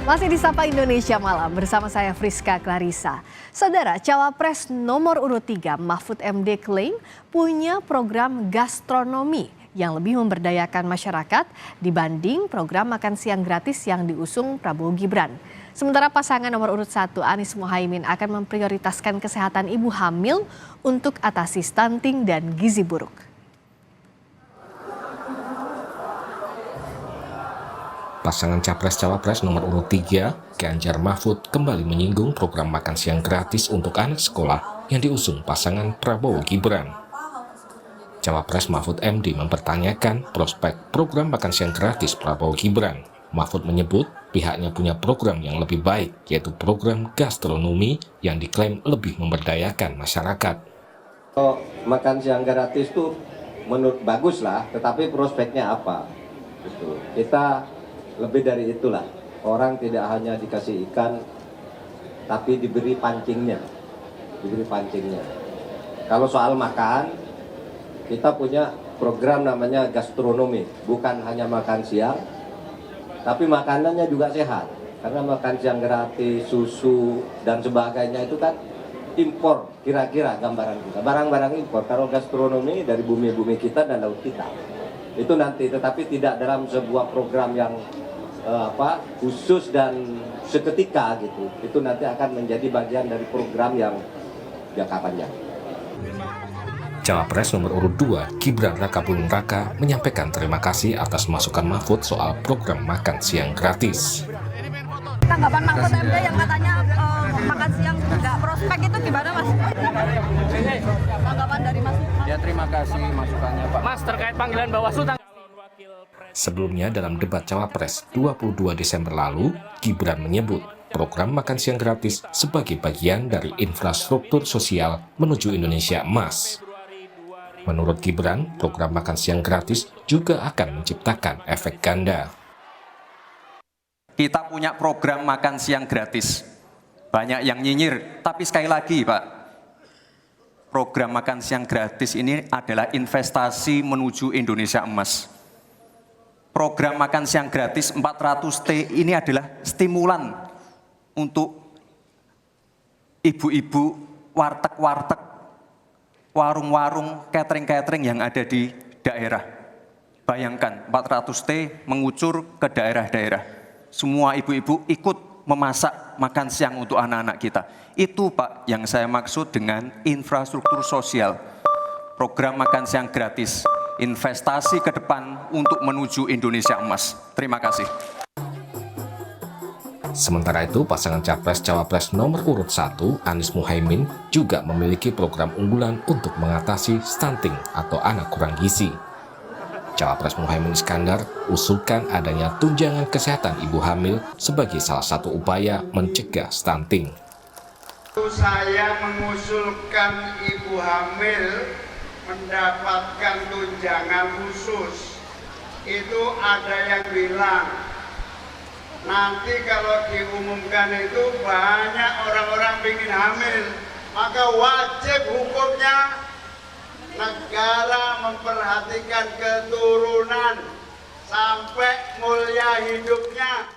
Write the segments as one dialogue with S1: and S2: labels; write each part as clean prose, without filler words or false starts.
S1: Masih di Sapa Indonesia Malam bersama saya Friska Clarissa. Saudara, Cawapres nomor urut 3 Mahfud MD klaim punya program gastronomi yang lebih memberdayakan masyarakat dibanding program makan siang gratis yang diusung Prabowo Gibran. Sementara pasangan nomor urut 1 Anies Mohaimin akan memprioritaskan kesehatan ibu hamil untuk atasi stunting dan gizi buruk.
S2: Pasangan Capres-Cawapres nomor urut 3, Ganjar Mahfud, kembali menyinggung program makan siang gratis untuk anak sekolah yang diusung pasangan Prabowo Gibran. Cawapres Mahfud MD mempertanyakan prospek program makan siang gratis Prabowo Gibran. Mahfud menyebut pihaknya punya program yang lebih baik, yaitu program gastronomi yang diklaim lebih memberdayakan masyarakat.
S3: Makan siang gratis itu menurut bagus lah, tetapi prospeknya apa? Gitu. Kita lebih dari itulah, orang tidak hanya dikasih ikan, tapi diberi pancingnya. Kalau soal makan, kita punya program namanya gastronomi, bukan hanya makan siang, tapi makanannya juga sehat. Karena makan siang gratis, susu, dan sebagainya itu kan impor, kira-kira gambaran kita. Barang-barang impor, kalau gastronomi dari bumi-bumi kita dan laut kita. Itu nanti, tetapi tidak dalam sebuah program yang khusus dan seketika gitu. Itu nanti akan menjadi bagian dari program yang jangka panjang.
S2: Cawapres nomor urut 2, Gibran Rakabuming Raka, menyampaikan terima kasih atas masukan Mahfud soal program makan siang gratis.
S4: Tanggapan Mahfud MD yang katanya makan siang nggak prospek itu gimana, Mas? Tanggapan dari Mas?
S5: Ya, terima kasih masukannya, Pak. Mas, terkait panggilan Bawaslu.
S2: Sebelumnya dalam debat Cawapres 22 Desember lalu, Gibran menyebut program makan siang gratis sebagai bagian dari infrastruktur sosial menuju Indonesia Emas. Menurut Gibran, program makan siang gratis juga akan menciptakan efek ganda.
S6: Kita punya program makan siang gratis. Banyak yang nyinyir, tapi sekali lagi Pak, program makan siang gratis ini adalah investasi menuju Indonesia Emas. Program makan siang gratis 400T ini adalah stimulan untuk ibu-ibu warteg-warteg, warung-warung, catering-catering yang ada di daerah. Bayangkan 400T mengucur ke daerah-daerah. Semua ibu-ibu ikut memasak makan siang untuk anak-anak kita. Itu Pak yang saya maksud dengan infrastruktur sosial. Program makan siang gratis. Investasi ke depan untuk menuju Indonesia Emas. Terima kasih.
S2: Sementara itu, pasangan Capres-Cawapres nomor urut 1, Anies Mohaimin, juga memiliki program unggulan untuk mengatasi stunting atau anak kurang gizi. Cawapres Mohaimin Iskandar usulkan adanya tunjangan kesehatan ibu hamil sebagai salah satu upaya mencegah stunting.
S7: Saya mengusulkan ibu hamil mendapatkan tunjangan khusus. Itu ada yang bilang nanti kalau diumumkan itu banyak orang-orang ingin hamil, maka wajib hukumnya negara memperhatikan keturunan sampai mulia hidupnya.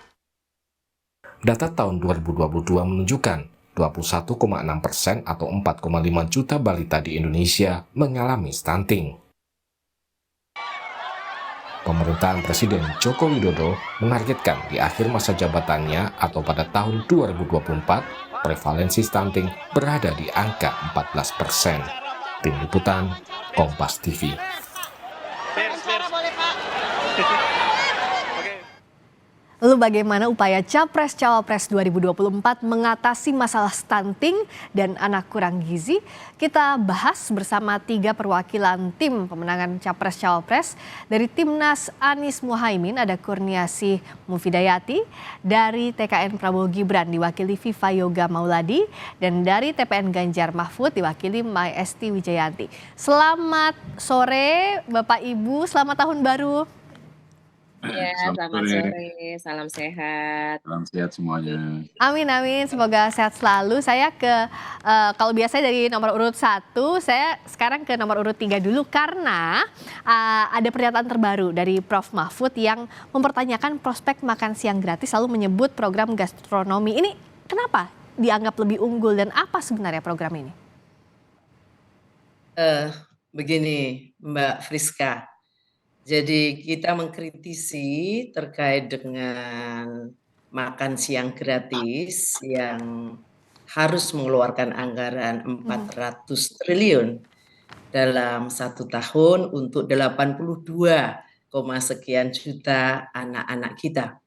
S2: Data tahun 2022 menunjukkan 21,6% atau 4,5 juta balita di Indonesia mengalami stunting. Pemerintahan Presiden Joko Widodo menargetkan di akhir masa jabatannya atau pada tahun 2024, prevalensi stunting berada di angka 14%. Tim Liputan, Kompas TV.
S1: Lalu bagaimana upaya Capres-Cawapres 2024 mengatasi masalah stunting dan anak kurang gizi? Kita bahas bersama 3 perwakilan tim pemenangan Capres-Cawapres. Dari Timnas Anies Mohaimin ada Kurniasih Mufidayati, dari TKN Prabowo Gibran diwakili Viva Yoga Mauladi, dan dari TPN Ganjar Mahfud diwakili Mai Esti Wijayanti. Selamat sore Bapak Ibu, selamat tahun baru.
S8: Ya,
S9: Selamat
S8: selamat
S9: sore,
S8: sore, salam sehat.
S9: salam sehat semuanya.
S1: Amin, amin. Semoga sehat selalu. Saya kalau biasanya dari nomor urut 1, saya sekarang ke nomor urut 3 dulu karena ada pernyataan terbaru dari Prof. Mahfud yang mempertanyakan prospek makan siang gratis lalu menyebut program gastronomi. Ini kenapa dianggap lebih unggul dan apa sebenarnya program ini?
S10: Begini, Mbak Friska. Jadi kita mengkritisi terkait dengan makan siang gratis yang harus mengeluarkan anggaran 400 triliun dalam 1 tahun untuk 82, sekian juta anak-anak kita.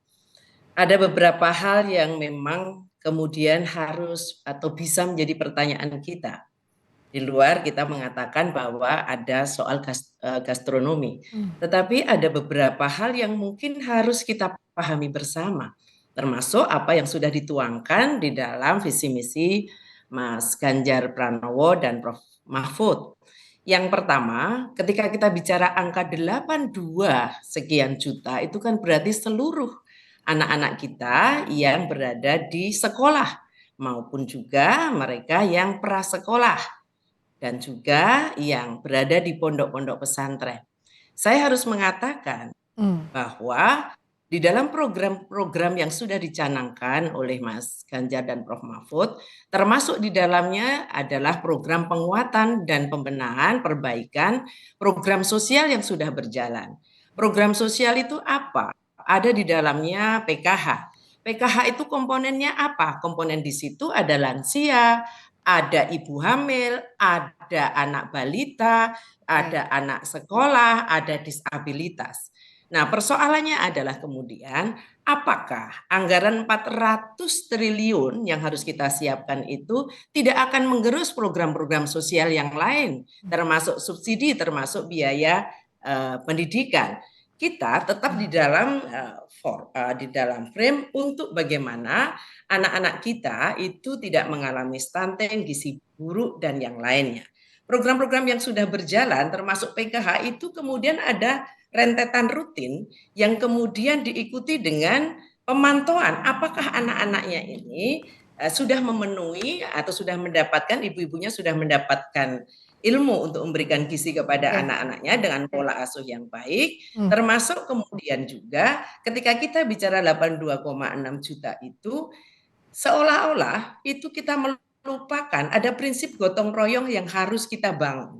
S10: Ada beberapa hal yang memang kemudian harus atau bisa menjadi pertanyaan kita. Di luar kita mengatakan bahwa ada soal gastronomi. Tetapi ada beberapa hal yang mungkin harus kita pahami bersama. Termasuk apa yang sudah dituangkan di dalam visi misi Mas Ganjar Pranowo dan Prof. Mahfud. Yang pertama, ketika kita bicara angka 82 sekian juta, itu kan berarti seluruh anak-anak kita yang berada di sekolah maupun juga mereka yang prasekolah dan juga yang berada di pondok-pondok pesantren. Saya harus mengatakan bahwa di dalam program-program yang sudah dicanangkan oleh Mas Ganjar dan Prof. Mahfud, termasuk di dalamnya adalah program penguatan dan pembenahan perbaikan program sosial yang sudah berjalan. Program sosial itu apa? Ada di dalamnya PKH. PKH itu komponennya apa? Komponen di situ ada lansia, ada ibu hamil, ada anak balita, ada anak sekolah, ada disabilitas. Nah, persoalannya adalah kemudian apakah anggaran 400 triliun yang harus kita siapkan itu tidak akan menggerus program-program sosial yang lain, termasuk subsidi, termasuk biaya pendidikan. Kita tetap di dalam frame untuk bagaimana anak-anak kita itu tidak mengalami stunting, gizi buruk, dan yang lainnya. Program-program yang sudah berjalan termasuk PKH itu kemudian ada rentetan rutin yang kemudian diikuti dengan pemantauan apakah anak-anaknya ini sudah memenuhi atau sudah mendapatkan, ibu-ibunya sudah mendapatkan ilmu untuk memberikan gizi kepada anak-anaknya dengan pola asuh yang baik, termasuk kemudian juga ketika kita bicara 82,6 juta itu seolah-olah itu kita melupakan ada prinsip gotong royong yang harus kita bangun.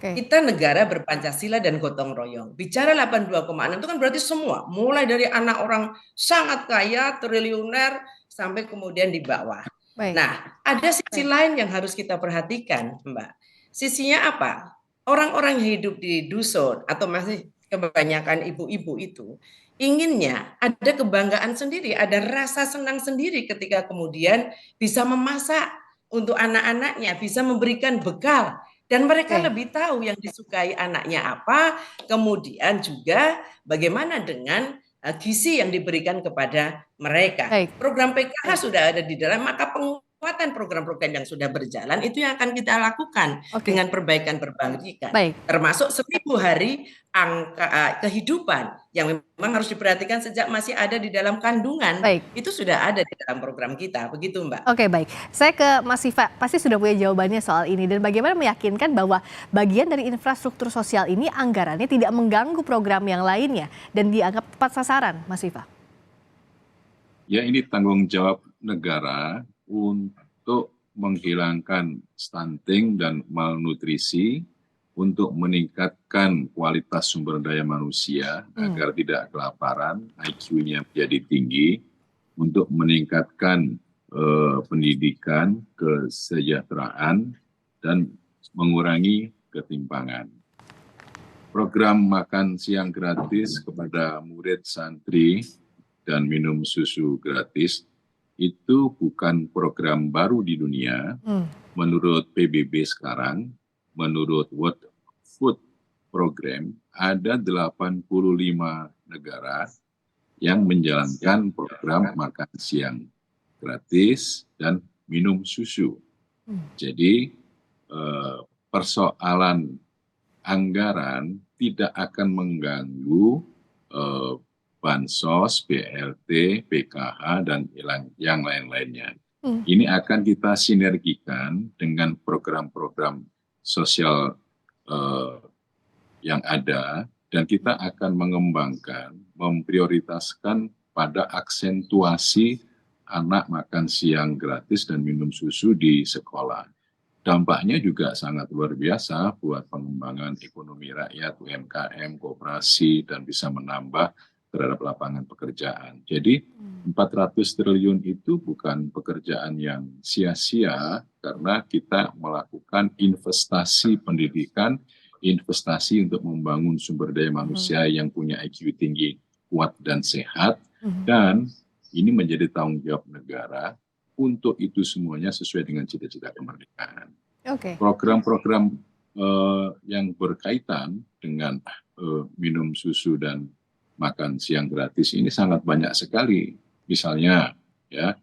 S10: Kita negara berpancasila dan gotong royong. Bicara 82,6 itu kan berarti semua, mulai dari anak orang sangat kaya, triliuner, sampai kemudian di bawah. Nah, ada sisi lain yang harus kita perhatikan, Mbak. Sisinya apa? Orang-orang yang hidup di dusun atau masih kebanyakan ibu-ibu itu inginnya ada kebanggaan sendiri, ada rasa senang sendiri ketika kemudian bisa memasak untuk anak-anaknya, bisa memberikan bekal. Dan mereka lebih tahu yang disukai anaknya apa, kemudian juga bagaimana dengan gizi yang diberikan kepada mereka. Program PKH sudah ada di dalam, maka penguatan program-program yang sudah berjalan itu yang akan kita lakukan dengan perbaikan perbaikan, termasuk 1000 hari angka kehidupan yang memang harus diperhatikan sejak masih ada di dalam kandungan. Itu sudah ada di dalam program kita, begitu Mbak.
S1: Oke, baik. Saya ke Mas Siva, pasti sudah punya jawabannya soal ini dan bagaimana meyakinkan bahwa bagian dari infrastruktur sosial ini anggarannya tidak mengganggu program yang lainnya dan dianggap tepat sasaran, Mas Siva.
S9: Ya, ini tanggung jawab negara untuk menghilangkan stunting dan malnutrisi, untuk meningkatkan kualitas sumber daya manusia agar tidak kelaparan, IQ-nya menjadi tinggi, untuk meningkatkan pendidikan, kesejahteraan, dan mengurangi ketimpangan. Program makan siang gratis kepada murid santri dan minum susu gratis itu bukan program baru di dunia. Menurut PBB sekarang, menurut World Food Program, ada 85 negara yang menjalankan program makan siang gratis dan minum susu. Jadi persoalan anggaran tidak akan mengganggu bansos, BLT, PKH, dan yang lain-lainnya. Ini akan kita sinergikan dengan program-program sosial yang ada, dan kita akan mengembangkan, memprioritaskan pada aksentuasi anak makan siang gratis dan minum susu di sekolah. Dampaknya juga sangat luar biasa buat pengembangan ekonomi rakyat, UMKM, koperasi, dan bisa menambah terhadap lapangan pekerjaan. Jadi 400 triliun itu bukan pekerjaan yang sia-sia karena kita melakukan investasi pendidikan, investasi untuk membangun sumber daya manusia yang punya IQ tinggi, kuat, dan sehat, dan ini menjadi tanggung jawab negara untuk itu semuanya sesuai dengan cita-cita kemerdekaan. Program-program yang berkaitan dengan minum susu dan makan siang gratis ini sangat banyak sekali. Misalnya, ya,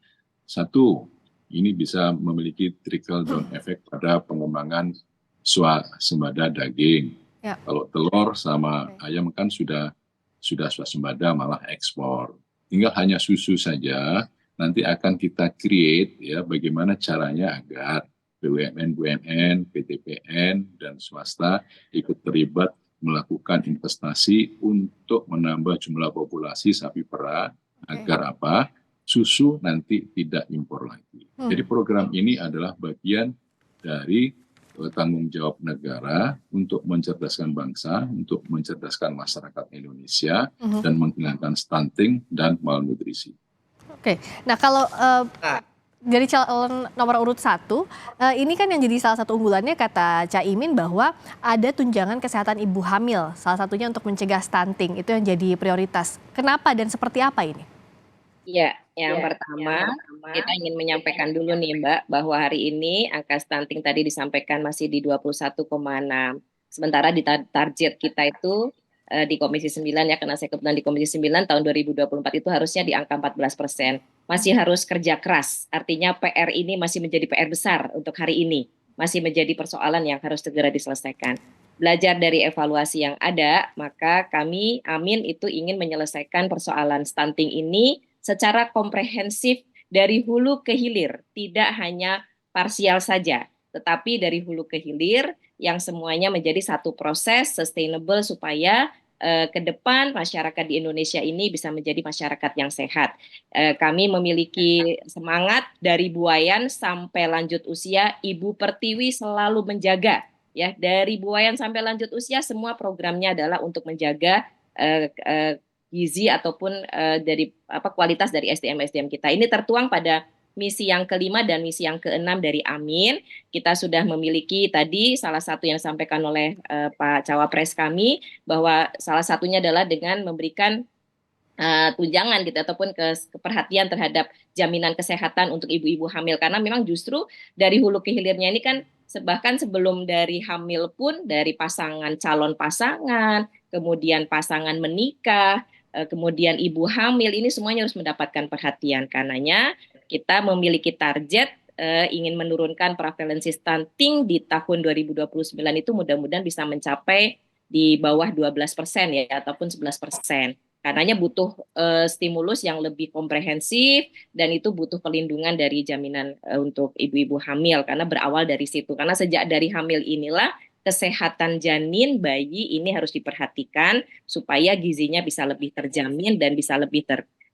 S9: satu, ini bisa memiliki trickle down effect pada pengembangan swasembada daging. Kalau telur sama ayam kan sudah swasembada, malah ekspor. Tinggal hanya susu saja. Nanti akan kita create ya bagaimana caranya agar BUMN, PTPN, dan swasta ikut terlibat melakukan investasi untuk menambah jumlah populasi sapi perah agar apa? Susu nanti tidak impor lagi. Jadi program ini adalah bagian dari tanggung jawab negara untuk mencerdaskan bangsa, untuk mencerdaskan masyarakat Indonesia, dan menghilangkan stunting dan malnutrisi.
S1: Nah kalau dari calon nomor urut 1, ini kan yang jadi salah satu unggulannya kata Caimin bahwa ada tunjangan kesehatan ibu hamil, salah satunya untuk mencegah stunting, itu yang jadi prioritas. Kenapa dan seperti apa ini?
S8: Ya, yang pertama kita ingin menyampaikan dulu nih Mbak, bahwa hari ini angka stunting tadi disampaikan masih di 21,6. Sementara di target kita itu di Komisi 9 ya, karena saya kebetulan di Komisi 9 tahun 2024 itu harusnya di angka 14%. Masih harus kerja keras, artinya PR ini masih menjadi PR besar untuk hari ini. Masih menjadi persoalan yang harus segera diselesaikan. Belajar dari evaluasi yang ada, maka kami, Amin, itu ingin menyelesaikan persoalan stunting ini secara komprehensif dari hulu ke hilir, tidak hanya parsial saja, tetapi dari hulu ke hilir yang semuanya menjadi satu proses sustainable supaya ke depan masyarakat di Indonesia ini bisa menjadi masyarakat yang sehat. Kami memiliki semangat dari buayan sampai lanjut usia, Ibu Pertiwi selalu menjaga ya, dari buayan sampai lanjut usia semua programnya adalah untuk menjaga gizi ataupun dari kualitas dari SDM kita. Ini tertuang pada misi yang kelima dan misi yang keenam dari Amin. Kita sudah memiliki tadi salah satu yang disampaikan oleh Pak Cawapres kami, bahwa salah satunya adalah dengan memberikan tunjangan gitu ataupun keperhatian terhadap jaminan kesehatan untuk ibu-ibu hamil, karena memang justru dari hulu ke hilirnya ini kan bahkan sebelum dari hamil pun dari pasangan, calon pasangan, kemudian pasangan menikah, kemudian ibu hamil, ini semuanya harus mendapatkan perhatian. Karenanya kita memiliki target ingin menurunkan prevalensi stunting di tahun 2029 itu mudah-mudahan bisa mencapai di bawah 12% ya, ataupun 11%. Karenanya butuh stimulus yang lebih komprehensif dan itu butuh perlindungan dari jaminan untuk ibu-ibu hamil, karena berawal dari situ. Karena sejak dari hamil inilah kesehatan janin bayi ini harus diperhatikan supaya gizinya bisa lebih terjamin dan bisa lebih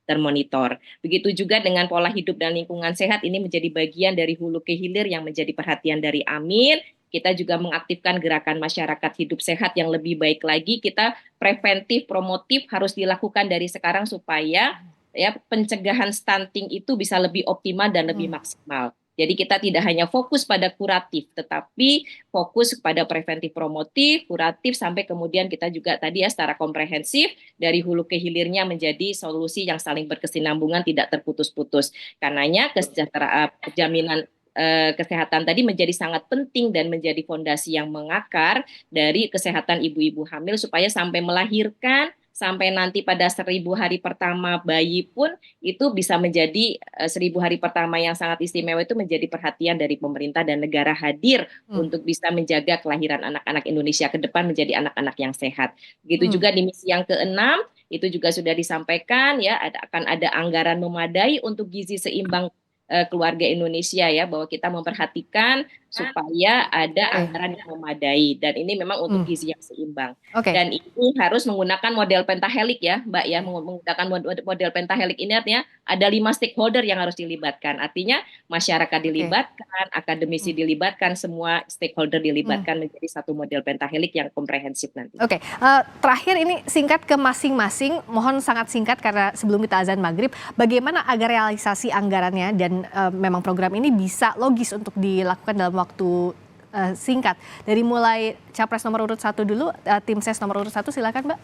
S8: termonitor. Begitu juga dengan pola hidup dan lingkungan sehat, ini menjadi bagian dari hulu ke hilir yang menjadi perhatian dari Amin. Kita juga mengaktifkan gerakan masyarakat hidup sehat yang lebih baik lagi. Kita preventif, promotif harus dilakukan dari sekarang supaya ya pencegahan stunting itu bisa lebih optimal dan lebih maksimal. Jadi kita tidak hanya fokus pada kuratif, tetapi fokus kepada preventif, promotif, kuratif, sampai kemudian kita juga tadi ya secara komprehensif dari hulu ke hilirnya menjadi solusi yang saling berkesinambungan, tidak terputus-putus. Karenanya kesejahteraan jaminan kesehatan tadi menjadi sangat penting dan menjadi fondasi yang mengakar dari kesehatan ibu-ibu hamil supaya sampai melahirkan, sampai nanti pada 1000 hari pertama bayi pun itu bisa menjadi 1000 hari pertama yang sangat istimewa, itu menjadi perhatian dari pemerintah dan negara hadir untuk bisa menjaga kelahiran anak-anak Indonesia ke depan menjadi anak-anak yang sehat. Begitu juga di misi yang keenam itu juga sudah disampaikan ya, akan ada anggaran memadai untuk gizi seimbang keluarga Indonesia ya, bahwa kita memperhatikan supaya ada anggaran yang memadai, dan ini memang untuk gizi yang seimbang. Dan ini harus menggunakan model pentahelik ya Mbak ya, menggunakan model pentahelik ini artinya ada 5 stakeholder yang harus dilibatkan, artinya masyarakat dilibatkan, akademisi dilibatkan, semua stakeholder dilibatkan menjadi satu model pentahelik yang komprehensif nanti.
S1: Terakhir ini singkat ke masing-masing, mohon sangat singkat karena sebelum kita azan maghrib, bagaimana agar realisasi anggarannya dan memang program ini bisa logis untuk dilakukan dalam waktu singkat. Dari mulai Capres nomor urut 1 dulu, tim ses nomor urut 1 silakan Mbak.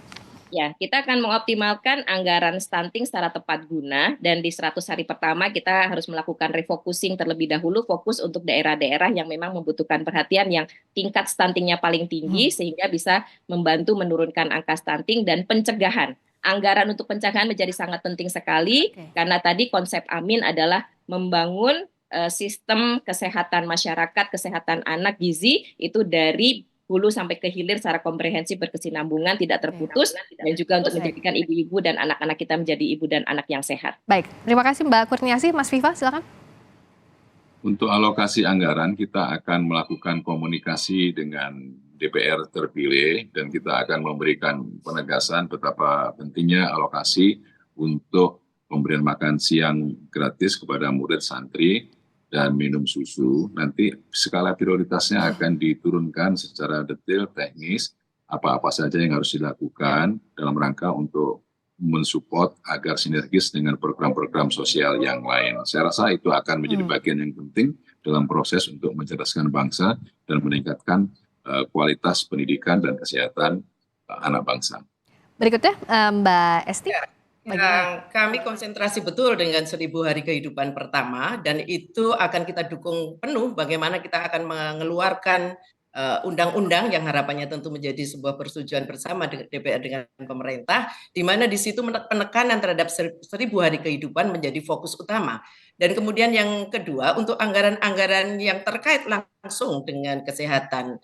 S8: Ya, kita akan mengoptimalkan anggaran stunting secara tepat guna, dan di 100 hari pertama kita harus melakukan refocusing terlebih dahulu, fokus untuk daerah-daerah yang memang membutuhkan perhatian yang tingkat stuntingnya paling tinggi, sehingga bisa membantu menurunkan angka stunting dan pencegahan. Anggaran untuk pencegahan menjadi sangat penting sekali, karena tadi konsep Amin adalah membangun sistem kesehatan masyarakat, kesehatan anak, gizi itu dari hulu sampai ke hilir secara komprehensif, berkesinambungan, tidak terputus, dan juga untuk menjadikan ibu-ibu dan anak-anak kita menjadi ibu dan anak yang sehat.
S1: Baik, terima kasih Mbak Kurniasi. Mas Viva, silakan.
S9: Untuk alokasi anggaran, kita akan melakukan komunikasi dengan DPR terpilih, dan kita akan memberikan penegasan betapa pentingnya alokasi untuk pemberian makan siang gratis kepada murid santri dan minum susu. Nanti skala prioritasnya akan diturunkan secara detail teknis, apa-apa saja yang harus dilakukan dalam rangka untuk mensupport agar sinergis dengan program-program sosial yang lain. Saya rasa itu akan menjadi bagian yang penting dalam proses untuk mencerdaskan bangsa dan meningkatkan kualitas pendidikan dan kesehatan anak bangsa.
S1: Berikutnya Mbak Esti.
S10: Kami konsentrasi betul dengan 1000 hari kehidupan pertama, dan itu akan kita dukung penuh bagaimana kita akan mengeluarkan undang-undang yang harapannya tentu menjadi sebuah persetujuan bersama DPR dengan pemerintah, di mana di situ penekanan terhadap 1000 hari kehidupan menjadi fokus utama. Dan kemudian yang kedua, untuk anggaran-anggaran yang terkait langsung dengan kesehatan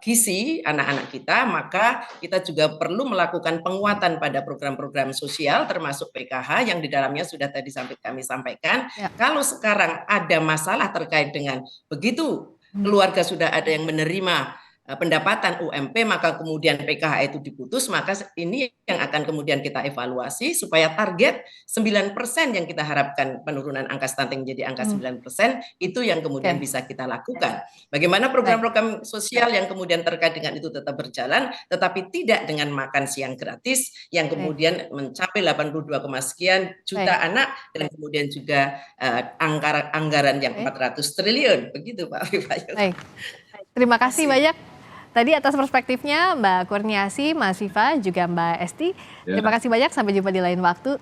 S10: gizi anak-anak kita, maka kita juga perlu melakukan penguatan pada program-program sosial termasuk PKH yang di dalamnya sudah tadi kami sampaikan. Kalau sekarang ada masalah terkait dengan begitu keluarga sudah ada yang menerima pendapatan UMP, maka kemudian PKH itu diputus, maka ini yang akan kemudian kita evaluasi supaya target 9% yang kita harapkan penurunan angka stunting menjadi angka 9% itu yang kemudian bisa kita lakukan. Bagaimana program-program sosial yang kemudian terkait dengan itu tetap berjalan, tetapi tidak dengan makan siang gratis yang kemudian mencapai 82, sekian juta anak, dan kemudian juga anggaran yang 400 triliun. Begitu Pak Viva.
S1: Terima kasih banyak. Tadi atas perspektifnya Mbak Kurniasi, Mas Viva, juga Mbak Esti. Terima kasih banyak, sampai jumpa di lain waktu.